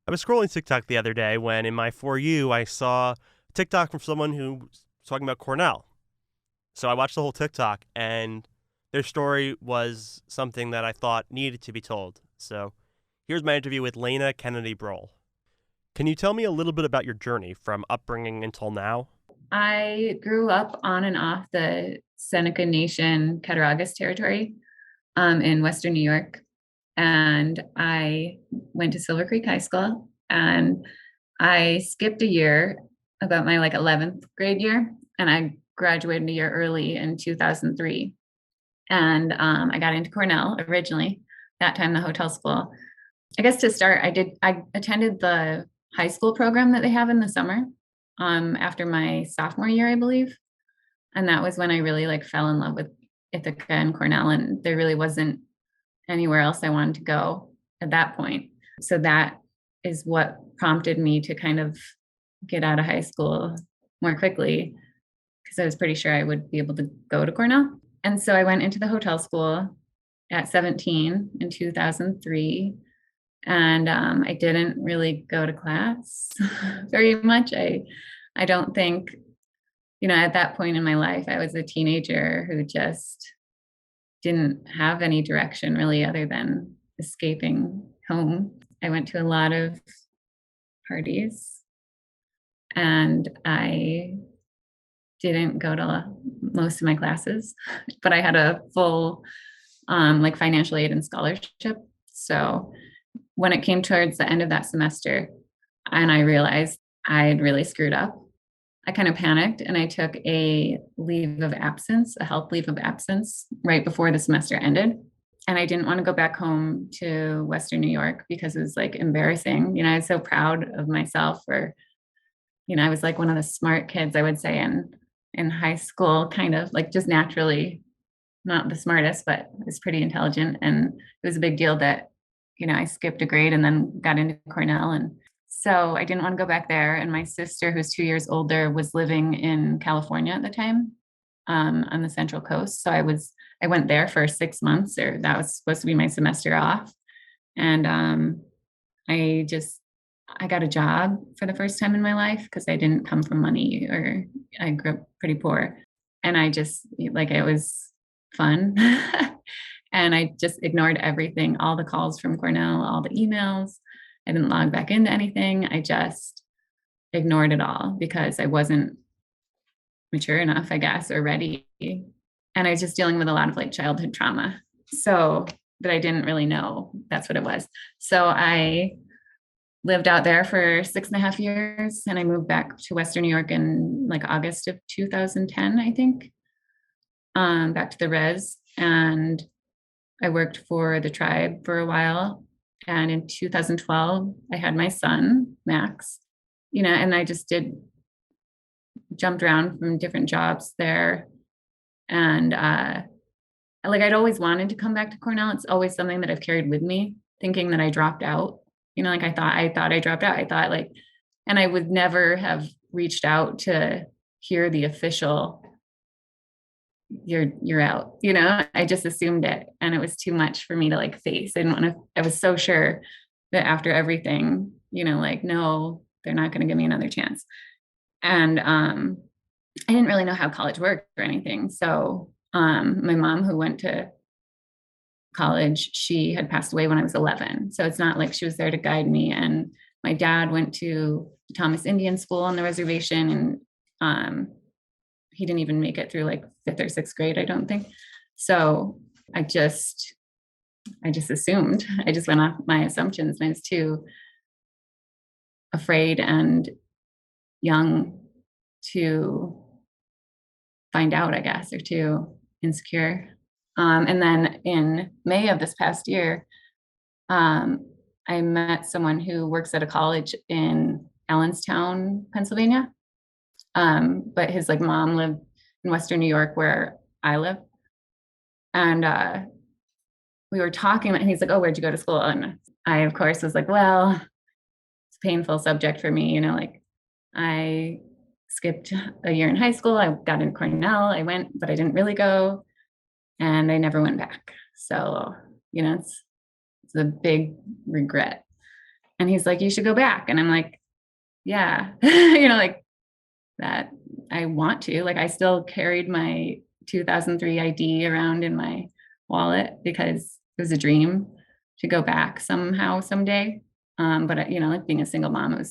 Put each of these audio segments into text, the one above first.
I was scrolling TikTok the other day when in my For You I saw a TikTok from someone who was talking about Cornell. So I watched the whole TikTok and their story was something that I thought needed to be told. So here's my interview with Lana Kennedy-Brol. Can you tell me a little bit about your journey from upbringing until now? I grew up on and off the Seneca Nation Cattaraugus territory in Western New York. And I went to Silver Creek High School and I skipped a year about my 11th grade year. And I graduated a year early in 2003. And I got into Cornell originally, that time the hotel school. I guess to start, I attended the high school program that they have in the summer after my sophomore year, I believe. And that was when I really fell in love with Ithaca and Cornell. And there really wasn't anywhere else I wanted to go at that point. So that is what prompted me to kind of get out of high school more quickly because I was pretty sure I would be able to go to Cornell. And so I went into the hotel school at 17 in 2003. And I didn't really go to class very much. I don't think, at that point in my life, I was a teenager who just didn't have any direction really other than escaping home. I went to a lot of parties and I didn't go to most of my classes, but I had a full financial aid and scholarship. So when it came towards the end of that semester and I realized I'd really screwed up, I kind of panicked and I took a leave of absence, a health leave of absence right before the semester ended. And I didn't want to go back home to Western New York because it was embarrassing. I was so proud of myself for, I was one of the smart kids, I would say, in high school, kind of just naturally not the smartest, but was pretty intelligent. And it was a big deal that, I skipped a grade and then got into Cornell. And so I didn't want to go back there. And my sister, who's 2 years older, was living in California at the time, on the Central Coast. So I went there for 6 months, or that was supposed to be my semester off. And I got a job for the first time in my life because I didn't come from money, or I grew up pretty poor. And it was fun. And I just ignored everything, all the calls from Cornell, all the emails. I didn't log back into anything. I just ignored it all because I wasn't mature enough, I guess, or ready. And I was just dealing with a lot of childhood trauma. So, but I didn't really know that's what it was. So I lived out there for 6.5 years and I moved back to Western New York in August of 2010, I think, back to the res. And I worked for the tribe for a while. And in 2012, I had my son, Max, and I just jumped around from different jobs there. And I'd always wanted to come back to Cornell. It's always something that I've carried with me, thinking that I dropped out. I thought I dropped out. I thought and I would never have reached out to hear the official you're out. I just assumed it and it was too much for me to face. I didn't want to. I was so sure that after everything, no, they're not going to give me another chance. And I didn't really know how college worked or anything. So my mom, who went to college, she had passed away when I was 11, so it's not like she was there to guide me. And my dad went to Thomas Indian School on the reservation, and he didn't even make it through fifth or sixth grade, I don't think. So I just assumed. I just went off my assumptions, and I was too afraid and young to find out, I guess, or too insecure. And then in May of this past year, I met someone who works at a college in Allenstown, Pennsylvania. But his mom lived in Western New York where I live. And we were talking and he's like, "Oh, where'd you go to school?" And I, of course, was like, "Well, it's a painful subject for me. I skipped a year in high school. I got in Cornell. I went, but I didn't really go. And I never went back. So, it's a big regret." And he's like, you should go back. And I'm like, yeah, like that I want to. Like I still carried my 2003 ID around in my wallet because it was a dream to go back somehow someday. But like being a single mom,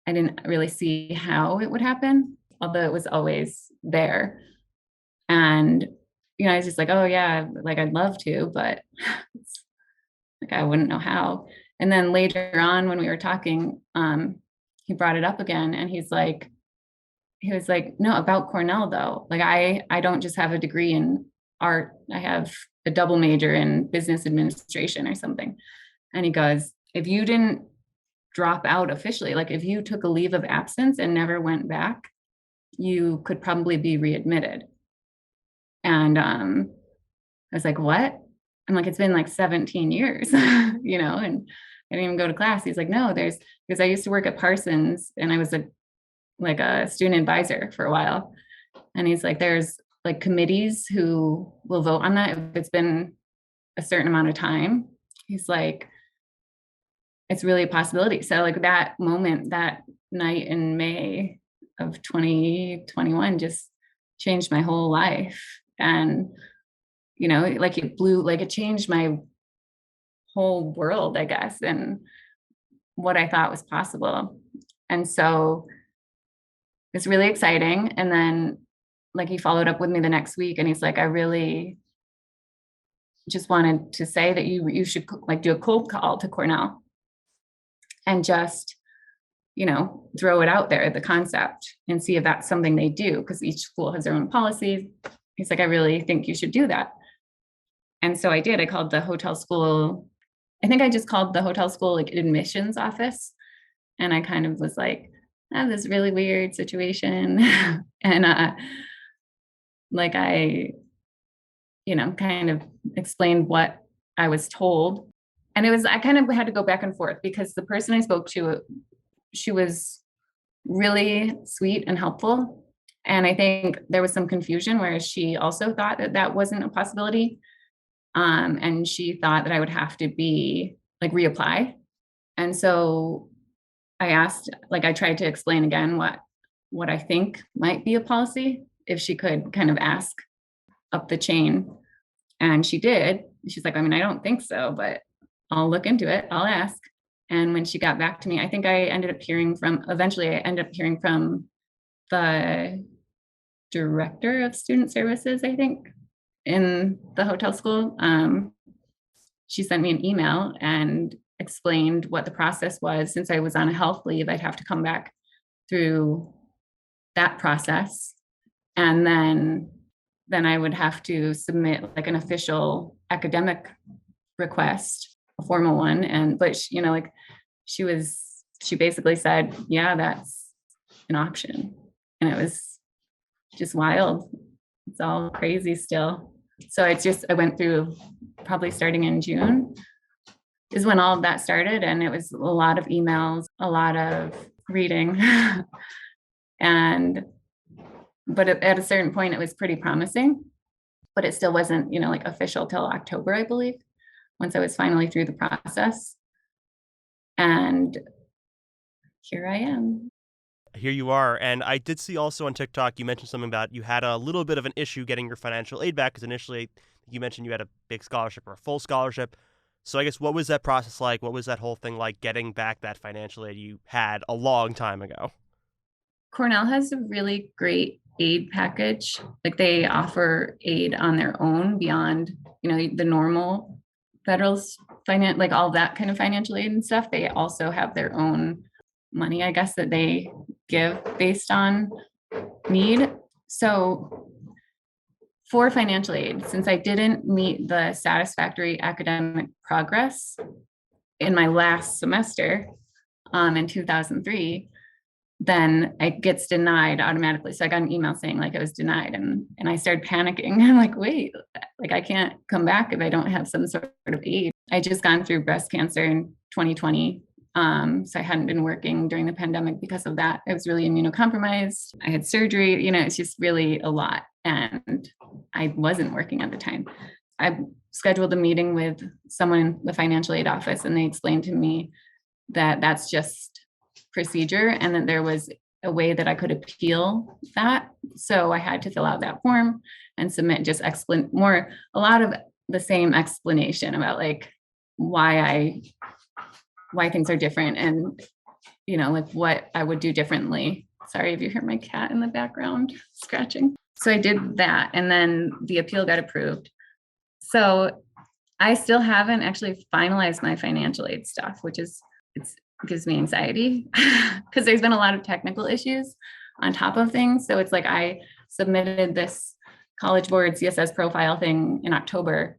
I didn't really see how it would happen, although it was always there. And I was just like, oh yeah, like I'd love to, but it's like I wouldn't know how. And then later on when we were talking, he brought it up again, and he was like, no, about Cornell though. Like I don't just have a degree in art. I have a double major in business administration or something. And he goes, if you didn't drop out officially, like if you took a leave of absence and never went back, you could probably be readmitted. And I was like, what? I'm like, it's been like 17 years, and I didn't even go to class. He's like, no, because I used to work at Parsons and I was like a student advisor for a while. And he's like, there's like committees who will vote on that if it's been a certain amount of time. He's like, it's really a possibility. So like that moment, that night in May of 2021 just changed my whole life. And, like it changed my whole world, I guess, and what I thought was possible. And so it's really exciting. And then like he followed up with me the next week and he's like, I really just wanted to say that you should like do a cold call to Cornell and just, throw it out there, the concept, and see if that's something they do, because each school has their own policies. He's like, I really think you should do that. And so I did. I called the hotel school. I think I just called the hotel school like admissions office. And I kind of was like, I have this really weird situation. And like I, kind of explained what I was told. And I kind of had to go back and forth because the person I spoke to, she was really sweet and helpful. And I think there was some confusion where she also thought that that wasn't a possibility. And she thought that I would have to be like reapply. And so I asked, like, I tried to explain again what I think might be a policy, if she could kind of ask up the chain. And she did. She's like, I mean, I don't think so, but I'll look into it. I'll ask. And when she got back to me, I think eventually I ended up hearing from the director of student services, I think, in the hotel school. She sent me an email and explained what the process was. Since I was on a health leave, I'd have to come back through that process. And then I would have to submit like an official academic request, a formal one. But she basically said, yeah, that's an option. And it was just wild. It's all crazy still. So I went through, probably starting in June is when all of that started. And it was a lot of emails, a lot of reading. But at a certain point, it was pretty promising, but it still wasn't, like official till October, I believe, once I was finally through the process. And here I am. Here you are. And I did see also on TikTok, you mentioned something about you had a little bit of an issue getting your financial aid back because initially you mentioned you had a big scholarship or a full scholarship. So I guess what was that process like? What was that whole thing like, getting back that financial aid you had a long time ago? Cornell has a really great aid package. Like they offer aid on their own beyond, the normal federal finance, like all that kind of financial aid and stuff. They also have their own money, I guess, that they give based on need. So for financial aid, since I didn't meet the satisfactory academic progress in my last semester in 2003, then it gets denied automatically. So I got an email saying like it was denied, and I started panicking. I'm like, wait, like I can't come back if I don't have some sort of aid. I just gone through breast cancer in 2020. So I hadn't been working during the pandemic because of that. I was really immunocompromised. I had surgery, it's just really a lot. And I wasn't working at the time. I scheduled a meeting with someone in the financial aid office, and they explained to me that that's just procedure and that there was a way that I could appeal that. So I had to fill out that form and submit just a lot of the same explanation about like why things are different and, like what I would do differently. Sorry if you hear my cat in the background scratching. So I did that and then the appeal got approved. So I still haven't actually finalized my financial aid stuff, which is, it gives me anxiety because there's been a lot of technical issues on top of things. So it's like I submitted this College Board CSS profile thing in October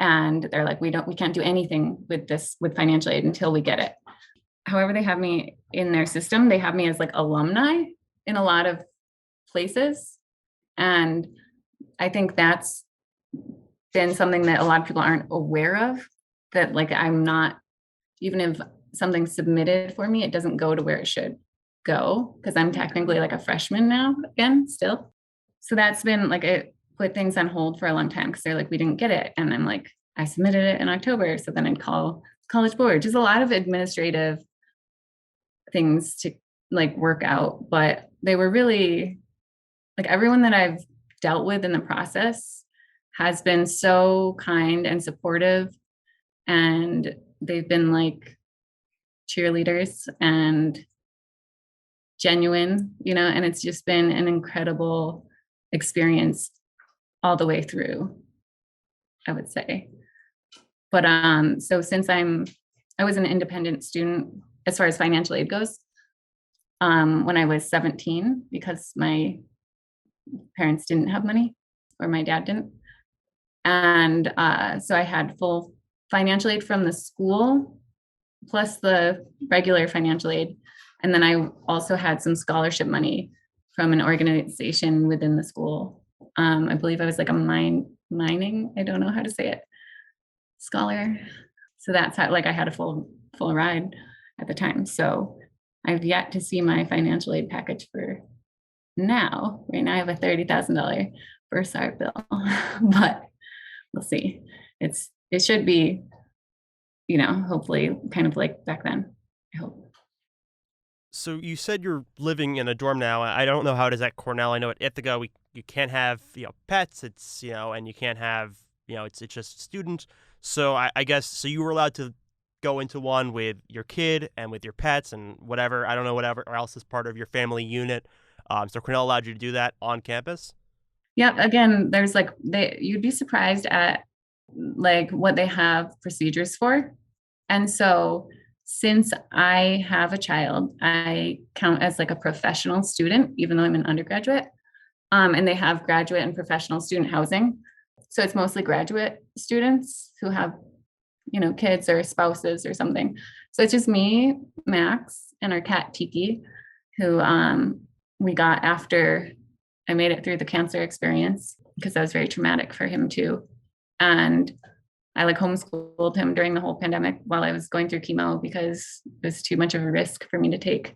and they're like, we can't do anything with financial aid until we get it. However, they have me in their system. They have me as like alumni in a lot of places. And I think that's been something that a lot of people aren't aware of, that like I'm not, even if something's submitted for me, it doesn't go to where it should go because I'm technically like a freshman now again still. So that's been like, it put things on hold for a long time because they're like, we didn't get it. And I'm like, I submitted it in October. So then I'd call College Board, just a lot of administrative things to like work out. But they were really like, everyone that I've dealt with in the process has been so kind and supportive. And they've been like cheerleaders and genuine, and it's just been an incredible experience all the way through, I would say. But so since I was an independent student as far as financial aid goes, when I was 17, because my parents didn't have money or my dad didn't. And so I had full financial aid from the school plus the regular financial aid. And then I also had some scholarship money from an organization within the school. I believe I was like a mining, I don't know how to say it, scholar. So that's how, like I had a full ride at the time. So I've yet to see my financial aid package for now. Right now I have a $30,000 bursar bill, but we'll see. It should be, hopefully kind of like back then, I hope. So you said you're living in a dorm now. I don't know how it is at Cornell. I know at Ithaca you can't have pets. It's and you can't have it's just students. So I guess so you were allowed to go into one with your kid and with your pets and whatever. I don't know whatever or else is part of your family unit. So Cornell allowed you to do that on campus. Yeah. Again, there's like you'd be surprised at like what they have procedures for, and so. Since I have a child, I count as like a professional student, even though I'm an undergraduate. And they have graduate and professional student housing. So it's mostly graduate students who have, kids or spouses or something. So it's just me, Max, and our cat Tiki, who we got after I made it through the cancer experience because that was very traumatic for him too. And I like homeschooled him during the whole pandemic while I was going through chemo because it was too much of a risk for me to take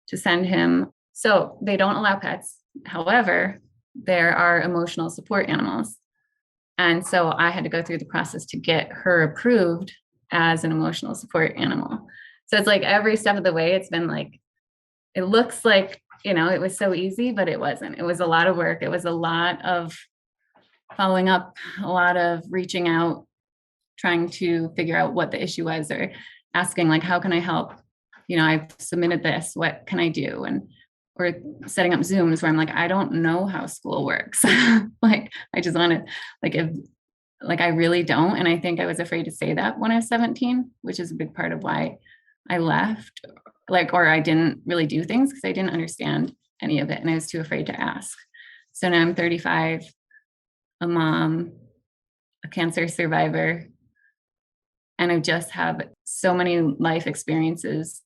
to send him. So they don't allow pets. However, there are emotional support animals. And so I had to go through the process to get her approved as an emotional support animal. So it's like every step of the way, it's been like, it looks like, it was so easy, but it wasn't. It was a lot of work. It was a lot of following up, a lot of reaching out, trying to figure out what the issue was or asking like, how can I help? I've submitted this, what can I do? Or setting up Zooms where I'm like, I don't know how school works. Like, I just want to I really don't. And I think I was afraid to say that when I was 17, which is a big part of why I left, or I didn't really do things because I didn't understand any of it. And I was too afraid to ask. So now I'm 35, a mom, a cancer survivor, and I just have so many life experiences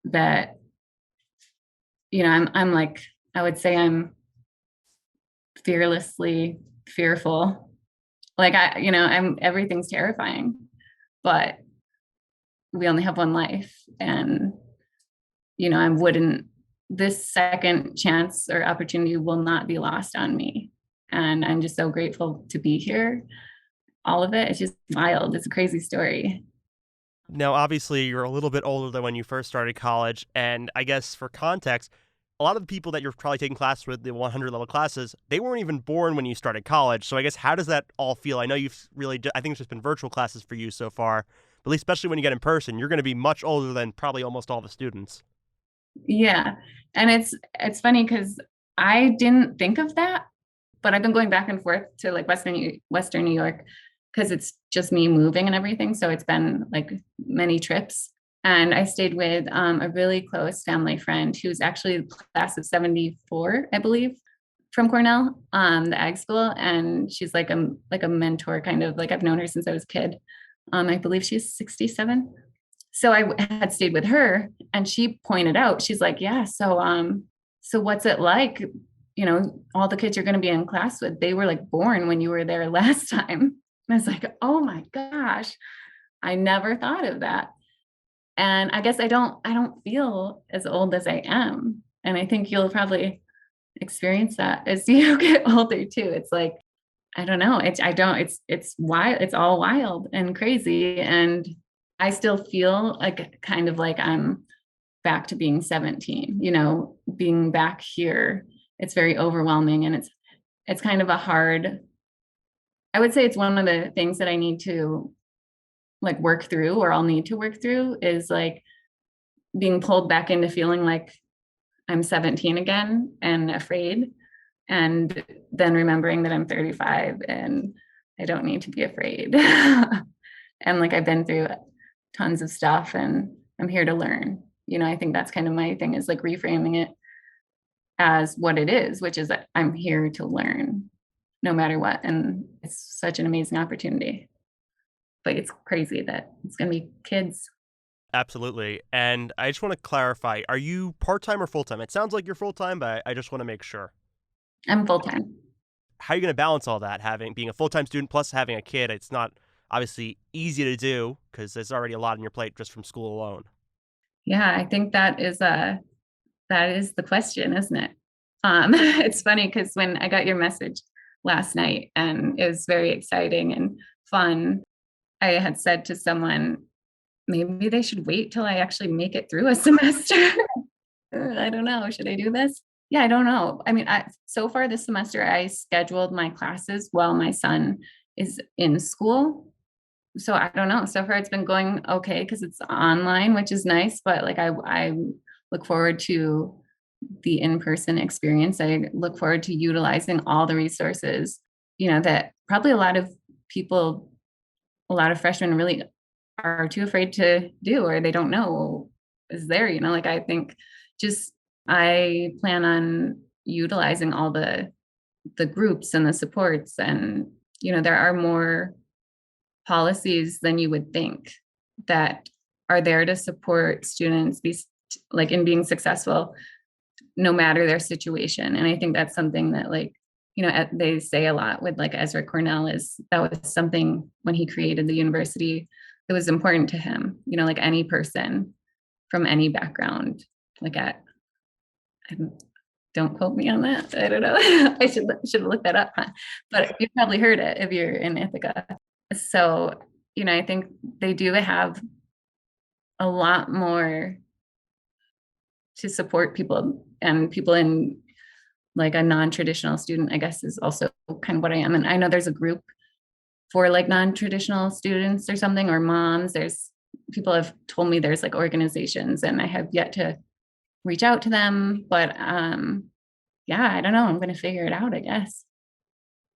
that, I'm like, I would say I'm fearlessly fearful. Like everything's terrifying, but we only have one life. And, this second chance or opportunity will not be lost on me. And I'm just so grateful to be here. All of it. It's just wild. It's a crazy story. Now, obviously, you're a little bit older than when you first started college, and I guess for context, a lot of the people that you're probably taking classes with, the 100 level classes, they weren't even born when you started college. So I guess how does that all feel? I know you've really, I think it's just been virtual classes for you so far, but especially when you get in person, you're going to be much older than probably almost all the students. Yeah. And it's funny because I didn't think of that, but I've been going back and forth to like Western New York because it's just me moving and everything. So it's been like many trips. And I stayed with a really close family friend who's actually the class of 74, I believe, from Cornell, the ag school. And she's like a mentor, kind of like I've known her since I was a kid. I believe she's 67. So I had stayed with her and she pointed out, she's like, yeah, so what's it like? You know, all the kids you're going to be in class with, they were like born when you were there last time. And I was like, oh my gosh, I never thought of that. And I guess I don't feel as old as I am. And I think you'll probably experience that as you get older too. It's like, I don't know. It's wild. It's all wild and crazy. And I still feel like kind of like I'm back to being 17, you know, being back here. It's very overwhelming and it's kind of a hard, I would say it's one of the things that I need to like work through or I'll need to work through is like being pulled back into feeling like I'm 17 again and afraid. And then remembering that I'm 35 and I don't need to be afraid. And like I've been through tons of stuff and I'm here to learn. You know, I think that's kind of my thing is like reframing it as what it is, which is that I'm here to learn no matter what. And it's such an amazing opportunity. But it's crazy that it's going to be kids. Absolutely. And I just want to clarify, are you part time or full time? It sounds like you're full time, but I just want to make sure. I'm full time. How are you going to balance all that, having being a full time student plus having a kid? It's not obviously easy to do because there's already a lot on your plate just from school alone. Yeah, I think that is the question, isn't it? It's funny because when I got your message last night and it was very exciting and fun, I had said to someone, maybe they should wait till I actually make it through a semester. I don't know. Should I do this? Yeah, I don't know. I mean, so far this semester, I scheduled my classes while my son is in school. So I don't know. So far, it's been going okay because it's online, which is nice. But like, I look forward to the in-person experience. I look forward to utilizing all the resources, you know, that probably people, a lot of freshmen really are too afraid to do or they don't know is there, you know, like I think just I plan on utilizing all the groups and the supports and you know there are more policies than you would think that are there to support students be like in being successful no matter their situation. And I think that's something that like, you know, they say a lot with like Ezra Cornell is that was something when he created the university that was important to him, you know, like any person from any background, like at, I don't quote me on that. I don't know. I should look that up, huh? But you've probably heard it if you're in Ithaca. So, you know, I think they do have a lot more to support people and people in like a non-traditional student, I guess is also kind of what I am. And I know there's a group for like non-traditional students or something, or moms. There's people have told me there's like organizations and I have yet to reach out to them. But yeah, I don't know. I'm gonna figure it out, I guess.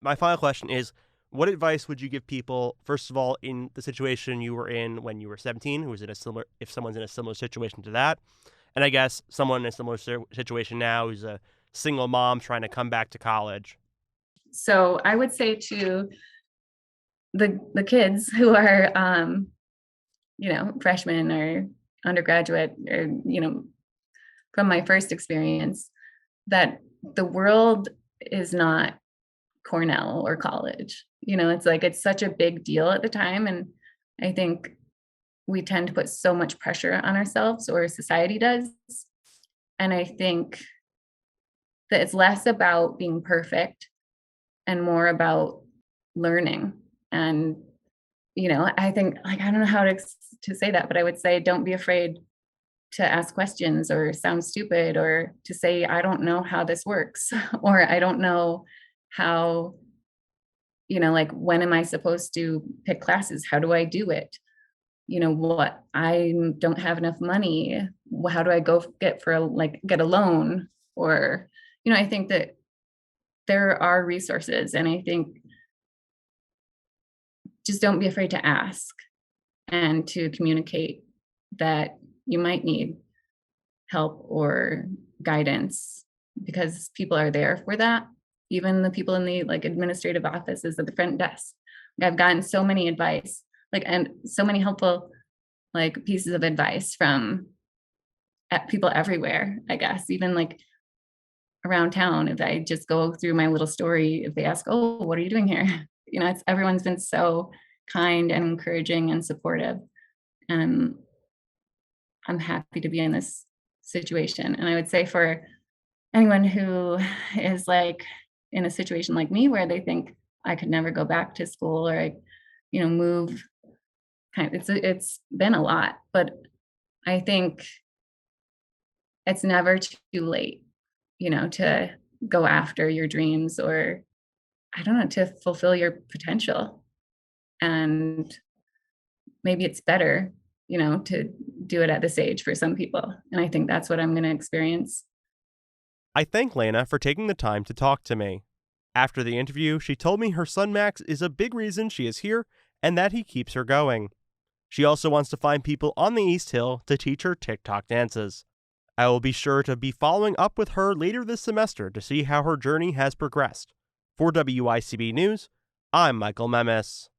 My final question is, what advice would you give people, first of all, in the situation you were in when you were 17, who was in a similar, if someone's in a similar situation to that, and I guess someone in a similar situation now who's a single mom trying to come back to college? So I would say to the kids who are you know, freshmen or undergraduate or, you know, from my first experience, that the world is not Cornell or college. You know, it's like it's such a big deal at the time. And I think we tend to put so much pressure on ourselves, or society does. And I think that it's less about being perfect and more about learning and I think, like, I don't know how to say that, but I would say don't be afraid to ask questions or sound stupid or to say, I don't know how this works, or I don't know how, like, when am I supposed to pick classes? How do I do it? What, I don't have enough money. How do I go get a loan? Or, I think that there are resources. And I think just don't be afraid to ask and to communicate that you might need help or guidance, because people are there for that. Even the people in the like administrative offices at the front desk. I've gotten so many advice, and so many helpful pieces of advice from people everywhere, I guess, even around town. If I just go through my little story, if they ask, oh, what are you doing here? Everyone's been so kind and encouraging and supportive. And I'm happy to be in this situation. And I would say for anyone who is in a situation like me where they think I could never go back to school, or move, it's been a lot, but I think it's never too late, to go after your dreams, or I don't know, to fulfill your potential. And maybe it's better, to do it at this age for some people. And I think that's what I'm going to experience. I thank Lana for taking the time to talk to me. After the interview, she told me her son Max is a big reason she is here and that he keeps her going. She also wants to find people on the East Hill to teach her TikTok dances. I will be sure to be following up with her later this semester to see how her journey has progressed. For WICB News, I'm Michael Memis.